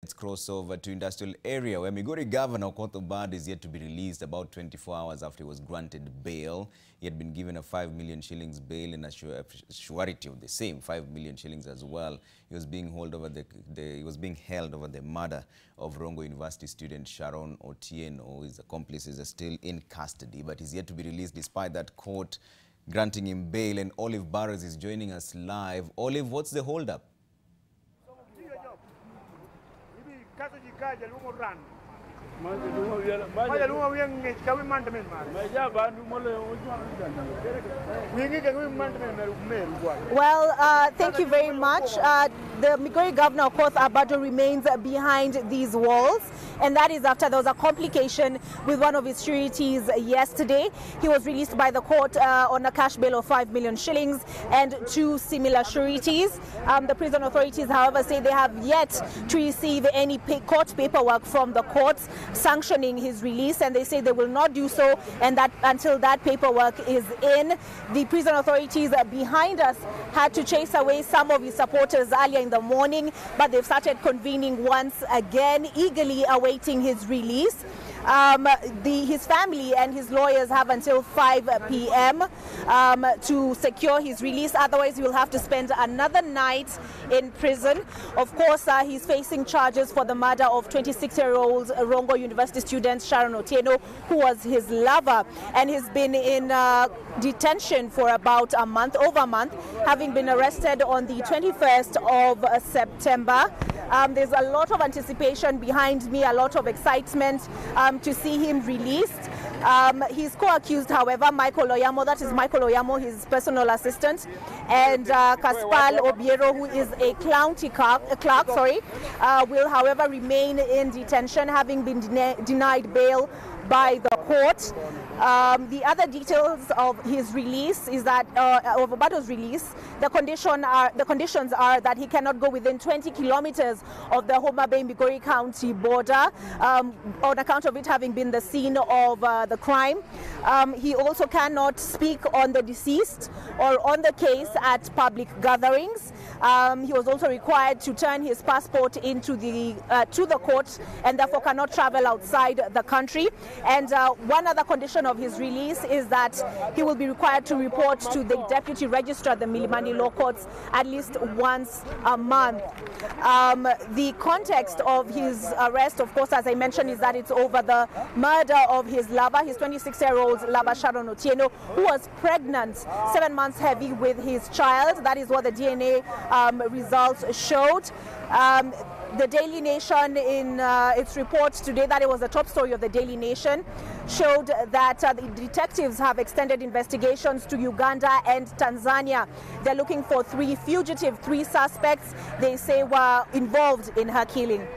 Let's cross over to industrial area where Migori Governor Okoth Obado is yet to be released about 24 hours after he was granted bail. He had been given a 5 million shillings bail and a surety of the same 5 million shillings as well. He was being held over the murder of Rongo University student Sharon Otieno. His accomplices are still in custody, but he's yet to be released despite that court granting him bail. And Olive Burrows is joining us live. Olive, what's the holdup? Well, thank you very much. The Migori Governor Okoth Obado remains behind these walls, and that is after there was a complication with one of his sureties yesterday. He was released by the court on a cash bail of 5 million shillings and 2 similar sureties. The prison authorities, however, say they have yet to receive any court paperwork from the courts sanctioning his release, and they say they will not do so, and that until that paperwork is in. The prison authorities behind us had to chase away some of his supporters earlier in the morning, but they've started convening once again, eagerly awaiting his release. His family and his lawyers have until 5 p.m. To secure his release. Otherwise, he will have to spend another night in prison. Of course, he's facing charges for the murder of 26-year-old Rongo University student Sharon Otieno, who was his lover, and he's been in detention for about a month, over a month, having been arrested on the 21st of September. There's a lot of anticipation behind me, a lot of excitement to see him released. His co-accused, however, Michael Oyamo, that is Michael Oyamo, his personal assistant, and Kaspal Obiero, who is a county clerk, will, however, remain in detention, having been denied bail by the court. The other details of his release is that of Obado's release, the conditions are that he cannot go within 20 kilometers of the Homa Bay Migori County border, on account of it having been the scene of the crime. He also cannot speak on the deceased or on the case at public gatherings. He was also required to turn his passport into to the court, and therefore cannot travel outside the country. And one other condition of his release is that he will be required to report to the Deputy Registrar of the Milimani Law Courts at least once a month. The context of his arrest, of course, as I mentioned, is that it's over the murder of his lover, his 26-year-old lover Sharon Otieno, who was pregnant 7 months heavy with his child. That is what the DNA results showed. The Daily Nation, in its report today, that it was the top story of the Daily Nation, showed that the detectives have extended investigations to Uganda and Tanzania. They're looking for 3 suspects they say were involved in her killing.